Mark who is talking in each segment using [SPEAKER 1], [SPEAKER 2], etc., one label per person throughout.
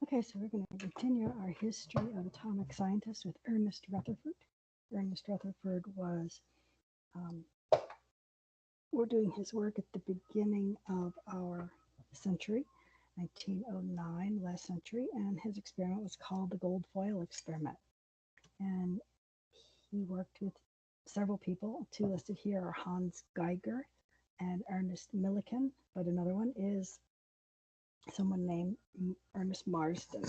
[SPEAKER 1] Okay, so we're going to continue our history of atomic scientists with Ernest Rutherford. Ernest Rutherford was, um, we're doing his work at the beginning of our century, 1909, last century, and his experiment was called the gold foil experiment. And he worked with several people. Two listed here are Hans Geiger and Ernest Millikan, but another one is someone named Ernest Marsden.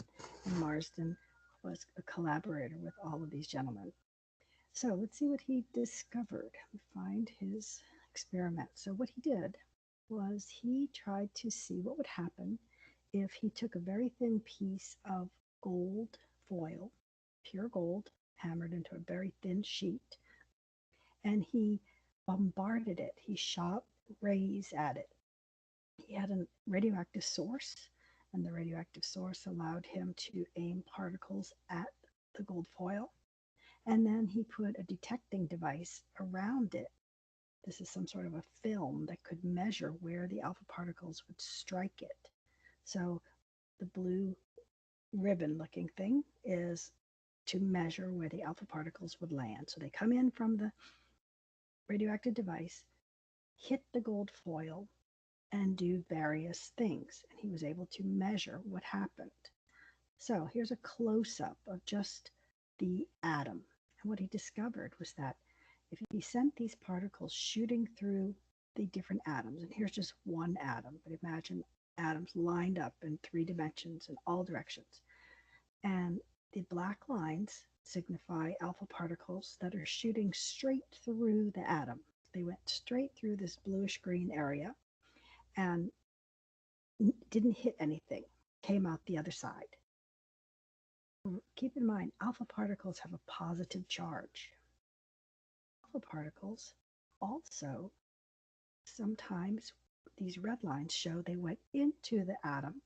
[SPEAKER 1] And Marsden was a collaborator with all of these gentlemen. So let's see what he discovered. Find his experiment. So what he did was he tried to see what would happen if he took a very thin piece of gold foil, pure gold, hammered into a very thin sheet, and he bombarded it. He shot rays at it. He had a radioactive source, and the radioactive source allowed him to aim particles at the gold foil. And then he put a detecting device around it. This is some sort of a film that could measure where the alpha particles would strike it. So the blue ribbon looking thing is to measure where the alpha particles would land. So they come in from the radioactive device, hit the gold foil, and do various things. And he was able to measure what happened. So here's a close up of just the atom. And what he discovered was that if he sent these particles shooting through the different atoms, and here's just one atom, but imagine atoms lined up in 3 dimensions in all directions. And the black lines signify alpha particles that are shooting straight through the atom. They went straight through this bluish green area and didn't hit anything, came out the other side. Keep in mind, alpha particles have a positive charge. Alpha particles also, sometimes these red lines show they went into the atom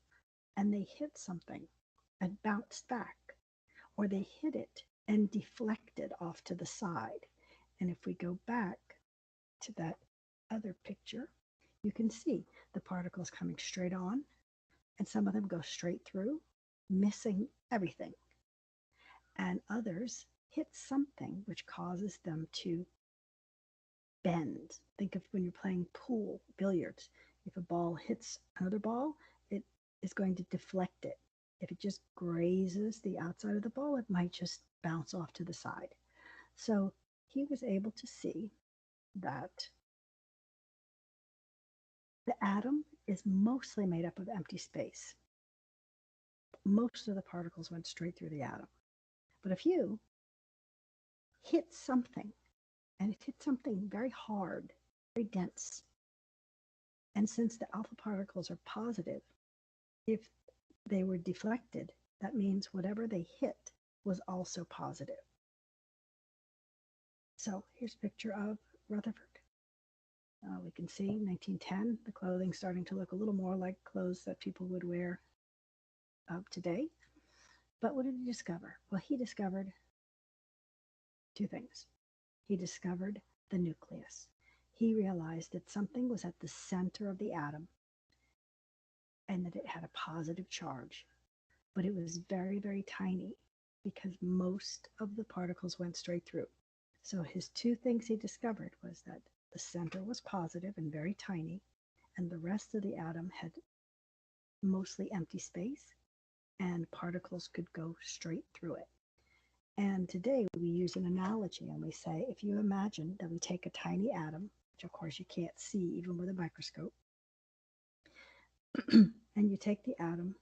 [SPEAKER 1] and they hit something and bounced back, or they hit it and deflected off to the side. And if we go back to that other picture, you can see the particles coming straight on, and some of them go straight through, missing everything. And others hit something which causes them to bend. Think of when you're playing pool, billiards. If a ball hits another ball, it is going to deflect it. If it just grazes the outside of the ball, it might just bounce off to the side. So he was able to see that the atom is mostly made up of empty space. Most of the particles went straight through the atom. But if you hit something, and it hit something very hard, very dense, and since the alpha particles are positive, if they were deflected, that means whatever they hit was also positive. So here's a picture of Rutherford. We can see 1910, the clothing starting to look a little more like clothes that people would wear today. But what did he discover? Well, he discovered two things. He discovered the nucleus. He realized that something was at the center of the atom and that it had a positive charge, but it was very, very tiny because most of the particles went straight through. So his two things he discovered was that the center was positive and very tiny, and the rest of the atom had mostly empty space, and particles could go straight through it. And today we use an analogy and we say, if you imagine that we take a tiny atom, which of course you can't see even with a microscope, and you take the atom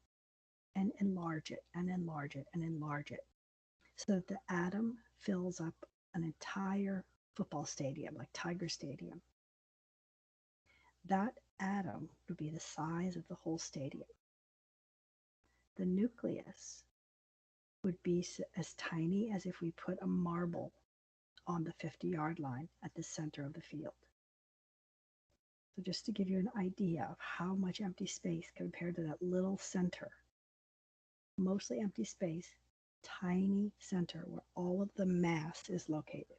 [SPEAKER 1] and enlarge it and enlarge it and enlarge it so that the atom fills up an entire football stadium, like Tiger Stadium. That atom would be the size of the whole stadium. The nucleus would be as tiny as if we put a marble on the 50-yard line at the center of the field. So just to give you an idea of how much empty space compared to that little center, mostly empty space, tiny center where all of the mass is located.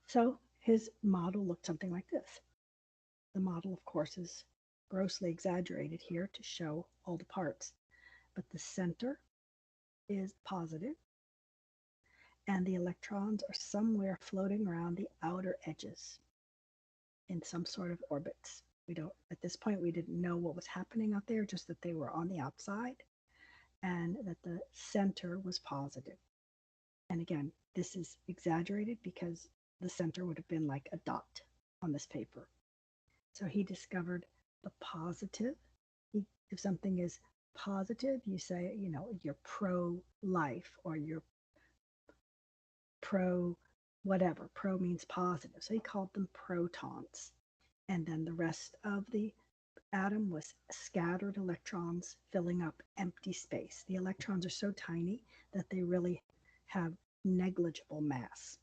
[SPEAKER 1] So his model looked something like this. The model, of course, is grossly exaggerated here to show all the parts. But the center is positive, and the electrons are somewhere floating around the outer edges in some sort of orbits. We don't, at this point, we didn't know what was happening out there, just that they were on the outside and that the center was positive. And again, this is exaggerated because the center would have been like a dot on this paper. So he discovered the positive. If something is positive, you say, you're pro-life or you're pro whatever. Pro means positive. So he called them protons. And then the rest of the atom was scattered electrons filling up empty space. The electrons are so tiny that they really have negligible mass.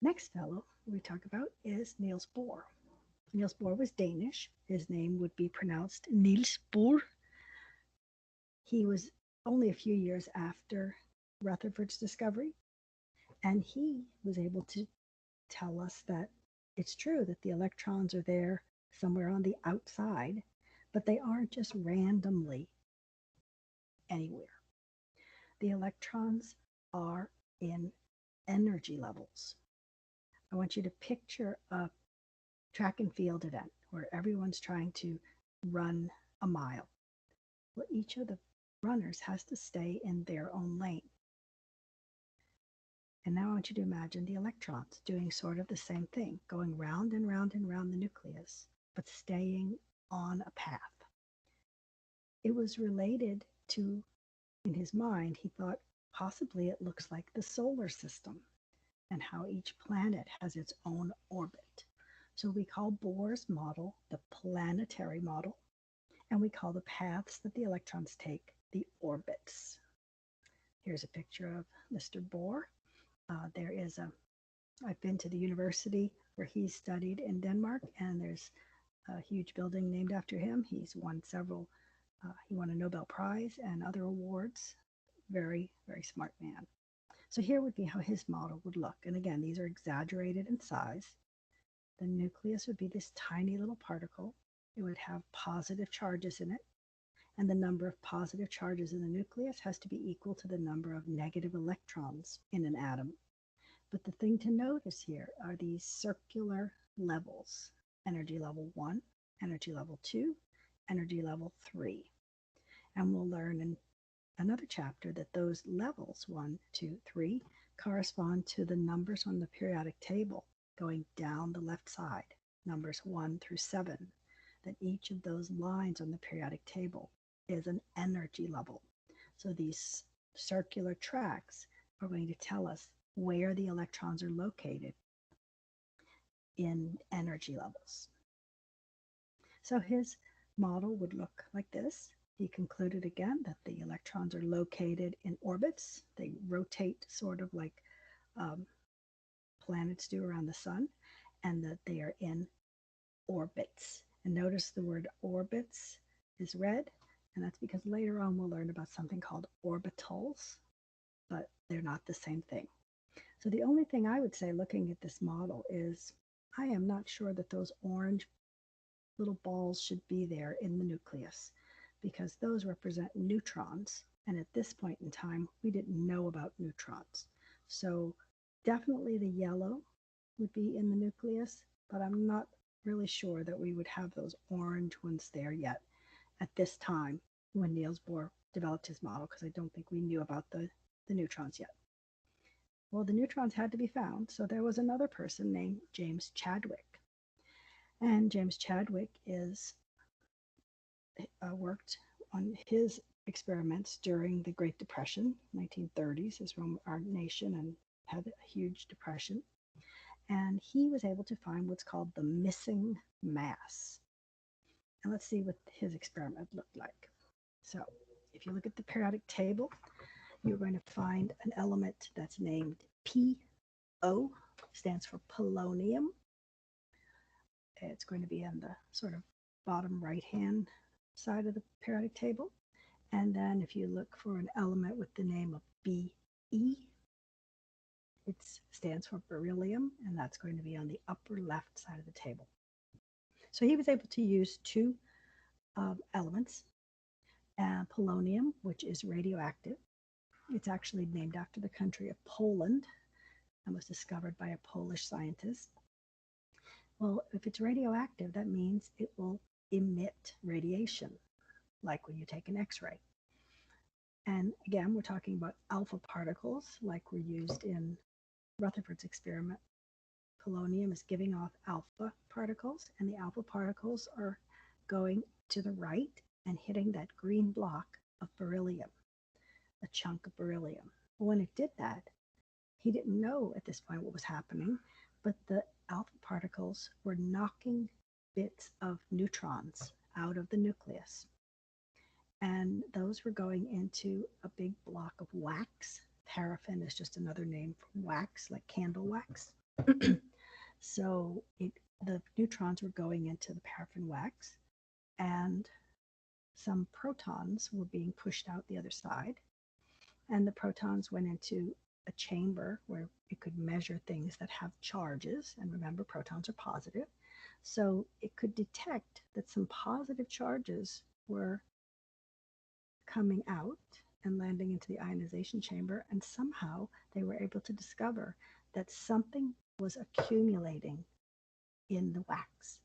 [SPEAKER 1] Next fellow we talk about is Niels Bohr. Niels Bohr was Danish. His name would be pronounced Niels Bohr. He was only a few years after Rutherford's discovery, and he was able to tell us that it's true that the electrons are there somewhere on the outside, but they aren't just randomly anywhere. The electrons are in energy levels. I want you to picture a track and field event where everyone's trying to run a mile. Well, each of the runners has to stay in their own lane. And now I want you to imagine the electrons doing sort of the same thing, going round and round and round the nucleus, but staying on a path. It was related to, in his mind, he thought possibly it looks like the solar system and how each planet has its own orbit. So we call Bohr's model the planetary model, and we call the paths that the electrons take the orbits. Here's a picture of Mr. Bohr. I've been to the university where he studied in Denmark, and there's a huge building named after him. He's won he won a Nobel Prize and other awards. Very, very smart man. So here would be how his model would look. And again, these are exaggerated in size. The nucleus would be this tiny little particle. It would have positive charges in it. And the number of positive charges in the nucleus has to be equal to the number of negative electrons in an atom. But the thing to notice here are these circular levels: energy level 1, energy level 2, energy level 3. And we'll learn in another chapter that those levels, 1, 2, 3, correspond to the numbers on the periodic table going down the left side, numbers 1 through 7, that each of those lines on the periodic table is an energy level. So these circular tracks are going to tell us where the electrons are located in energy levels. So his model would look like this. He concluded again that the electrons are located in orbits. They rotate sort of like planets do around the sun, and that they are in orbits. And notice the word orbits is red, and that's because later on we'll learn about something called orbitals, but they're not the same thing. So the only thing I would say looking at this model is I am not sure that those orange little balls should be there in the nucleus, because those represent neutrons. And at this point in time, we didn't know about neutrons. So definitely the yellow would be in the nucleus, but I'm not really sure that we would have those orange ones there yet at this time when Niels Bohr developed his model, because I don't think we knew about the neutrons yet. Well, the neutrons had to be found, so there was another person named James Chadwick. And James Chadwick worked on his experiments during the Great Depression, 1930s, is when our nation had a huge depression. And he was able to find what's called the missing mass. And let's see what his experiment looked like. So if you look at the periodic table, you're going to find an element that's named PO, stands for polonium. It's going to be on the sort of bottom right-hand side of the periodic table. And then if you look for an element with the name of BE, it stands for beryllium, and that's going to be on the upper left side of the table. So he was able to use two elements, polonium, which is radioactive. It's actually named after the country of Poland and was discovered by a Polish scientist. Well, if it's radioactive, that means it will emit radiation, like when you take an X-ray. And again, we're talking about alpha particles, like were used in Rutherford's experiment. Polonium is giving off alpha particles, and the alpha particles are going to the right and hitting that green block of beryllium, a chunk of beryllium. When it did that, he didn't know at this point what was happening, but the alpha particles were knocking bits of neutrons out of the nucleus. And those were going into a big block of wax. Paraffin is just another name for wax, like candle wax. So the neutrons were going into the paraffin wax, and some protons were being pushed out the other side. And the protons went into a chamber where it could measure things that have charges. And remember, protons are positive. So it could detect that some positive charges were coming out and landing into the ionization chamber. And somehow they were able to discover that something was accumulating in the wax.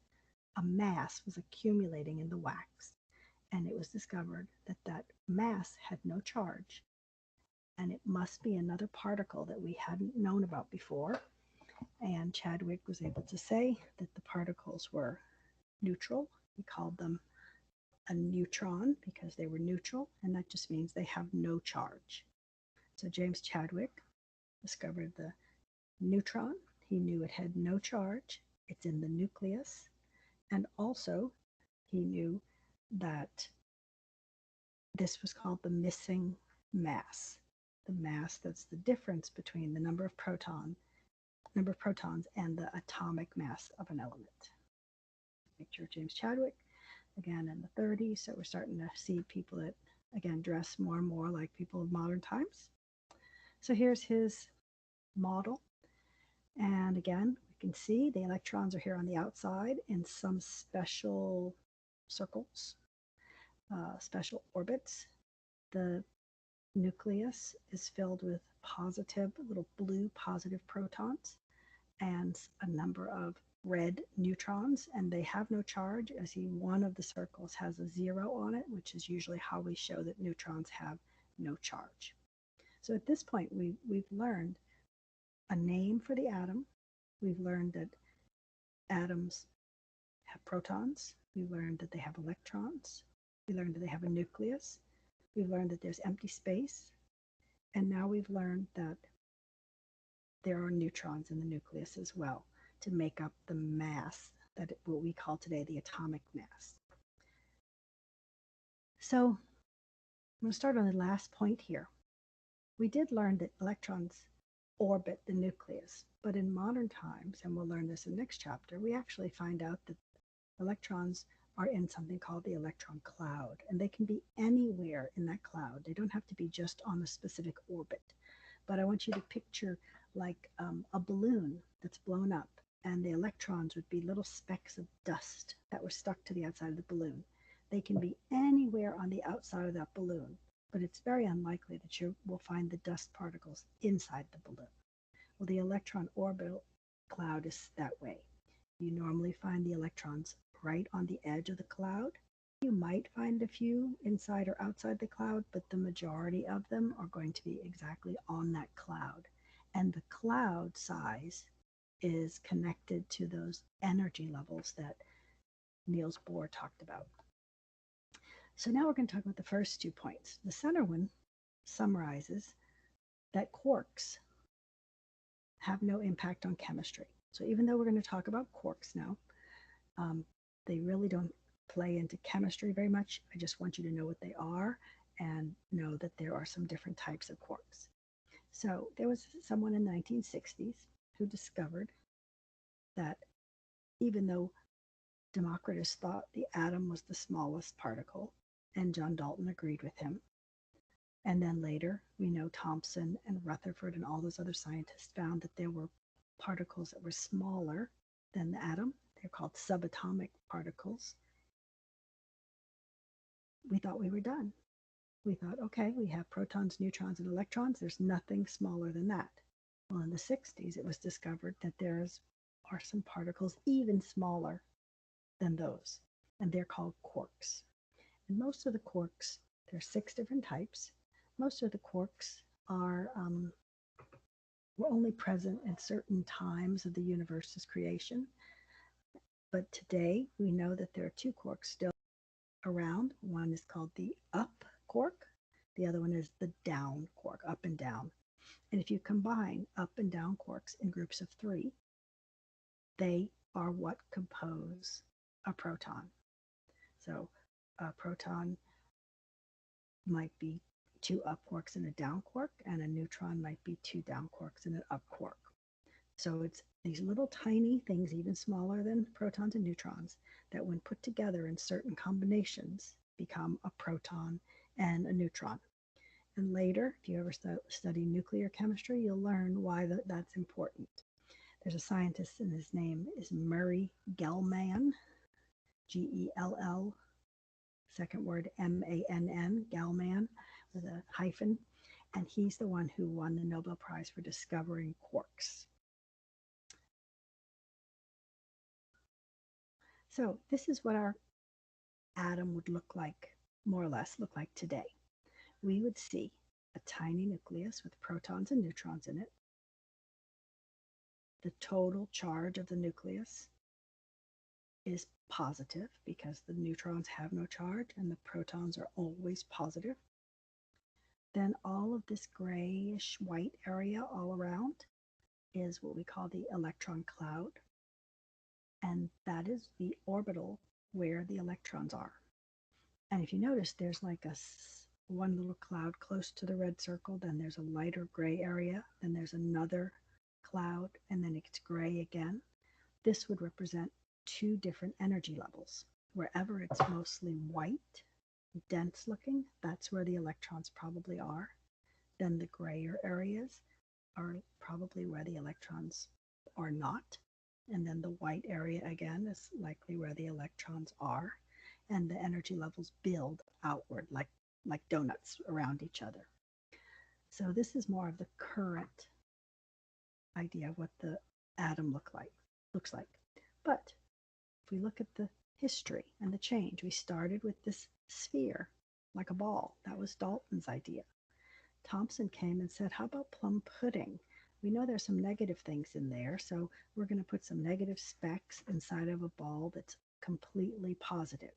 [SPEAKER 1] A mass was accumulating in the wax. And it was discovered that that mass had no charge. And it must be another particle that we hadn't known about before. And Chadwick was able to say that the particles were neutral. He called them a neutron because they were neutral, and that just means they have no charge. So James Chadwick discovered the neutron. He knew it had no charge. It's in the nucleus. And also, he knew that this was called the missing mass. The mass that's the difference between the number of protons and the atomic mass of an element. Picture of James Chadwick, again in the 30s. So we're starting to see people that, again, dress more and more like people of modern times. So here's his model. And again, we can see the electrons are here on the outside in some special circles, special orbits. The nucleus is filled with positive, little blue positive protons and a number of red neutrons, and they have no charge. As see, one of the circles has a 0 on it, which is usually how we show that neutrons have no charge. So at this point, we've learned a name for the atom. We've learned that atoms have protons. We learned that they have electrons. We learned that they have a nucleus. We've learned that there's empty space. And now we've learned that there are neutrons in the nucleus as well to make up the mass, that what we call today the atomic mass. So I'm going to start on the last point here. We did learn that electrons orbit the nucleus, but in modern times, and we'll learn this in the next chapter, we actually find out that electrons are in something called the electron cloud, and they can be anywhere in that cloud. They don't have to be just on a specific orbit. But I want you to picture like a balloon that's blown up, and the electrons would be little specks of dust that were stuck to the outside of the balloon. They can be anywhere on the outside of that balloon, but it's very unlikely that you will find the dust particles inside the balloon. Well, the electron orbital cloud is that way. You normally find the electrons right on the edge of the cloud. You might find a few inside or outside the cloud, but the majority of them are going to be exactly on that cloud. And the cloud size is connected to those energy levels that Niels Bohr talked about. So now we're going to talk about the first 2 points. The center one summarizes that quarks have no impact on chemistry. So even though we're going to talk about quarks now, they really don't play into chemistry very much. I just want you to know what they are and know that there are some different types of quarks. So there was someone in the 1960s who discovered that even though Democritus thought the atom was the smallest particle, and John Dalton agreed with him, and then later we know Thomson and Rutherford and all those other scientists found that there were particles that were smaller than the atom. they're called subatomic particles, we thought we were done. We thought, okay, we have protons, neutrons, and electrons. There's nothing smaller than that. Well, in the 60s, it was discovered that there are some particles even smaller than those, and they're called quarks. And most of the quarks, there's 6 different types. Most of the quarks were only present at certain times of the universe's creation. But today, we know that there are 2 quarks still around. One is called the up quark. The other one is the down quark, up and down. And if you combine up and down quarks in groups of 3, they are what compose a proton. So a proton might be 2 up quarks and a down quark, and a neutron might be 2 down quarks and an up quark. So it's these little tiny things, even smaller than protons and neutrons, that when put together in certain combinations become a proton and a neutron. And later, if you ever study nuclear chemistry, you'll learn why that's important. There's a scientist, and his name is Murray GellMann, Gell, second word MANN, GellMann, with a hyphen. And he's the one who won the Nobel Prize for discovering quarks. So this is what our atom would look like, more or less look like today. We would see a tiny nucleus with protons and neutrons in it. The total charge of the nucleus is positive because the neutrons have no charge and the protons are always positive. Then all of this grayish white area all around is what we call the electron cloud. And that is the orbital where the electrons are. And if you notice, there's like one little cloud close to the red circle, then there's a lighter gray area, then there's another cloud, and then it's gray again. This would represent 2 different energy levels. Wherever it's mostly white, dense looking, that's where the electrons probably are. Then the grayer areas are probably where the electrons are not. And then the white area again is likely where the electrons are. And the energy levels build outward like donuts around each other. So this is more of the current idea of what the atom looks like. But if we look at the history and the change, we started with this sphere, like a ball. That was Dalton's idea. Thomson came and said, how about plum pudding? We know there's some negative things in there, so we're going to put some negative specks inside of a ball that's completely positive.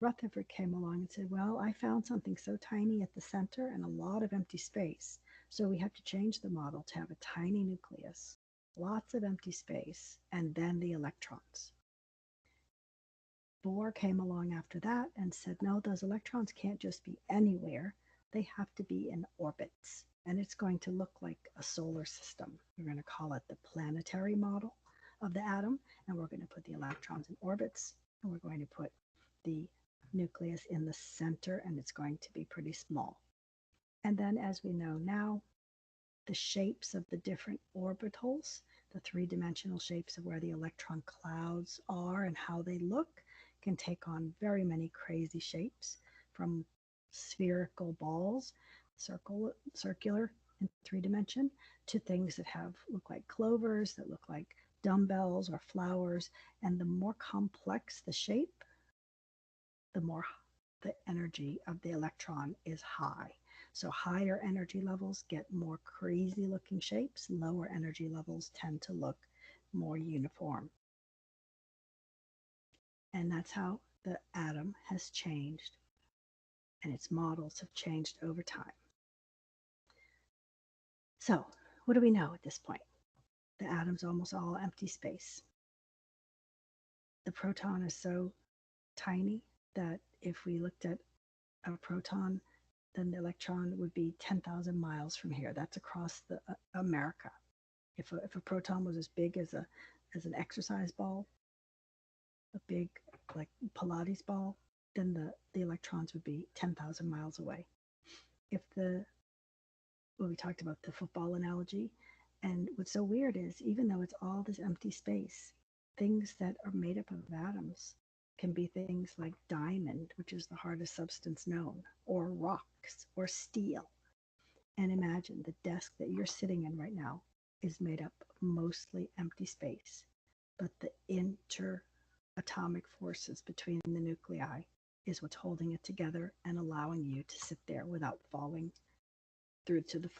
[SPEAKER 1] Rutherford came along and said, well, I found something so tiny at the center and a lot of empty space, so we have to change the model to have a tiny nucleus, lots of empty space, and then the electrons. Bohr came along after that and said, no, those electrons can't just be anywhere. They have to be in orbits, and it's going to look like a solar system. We're going to call it the planetary model of the atom, and we're going to put the electrons in orbits, and we're going to put the nucleus in the center, and it's going to be pretty small. And then, as we know now, the shapes of the different orbitals, the 3-dimensional shapes of where the electron clouds are and how they look, can take on very many crazy shapes, from spherical balls, circular in 3 dimension, to things that look like clovers, that look like dumbbells or flowers. And the more complex the shape, the more the energy of the electron is high. So higher energy levels get more crazy looking shapes. Lower energy levels tend to look more uniform. And that's how the atom has changed, and its models have changed over time. So what do we know at this point? The atom's almost all empty space. The proton is so tiny that if we looked at a proton, then the electron would be 10,000 miles from here. That's across America. If a proton was as big as an exercise ball, a big like Pilates ball, then the electrons would be 10,000 miles away. We talked about the football analogy, and what's so weird is even though it's all this empty space, things that are made up of atoms can be things like diamond, which is the hardest substance known, or rocks, or steel. And imagine the desk that you're sitting in right now is made up of mostly empty space, but the interatomic forces between the nuclei is what's holding it together and allowing you to sit there without falling through to the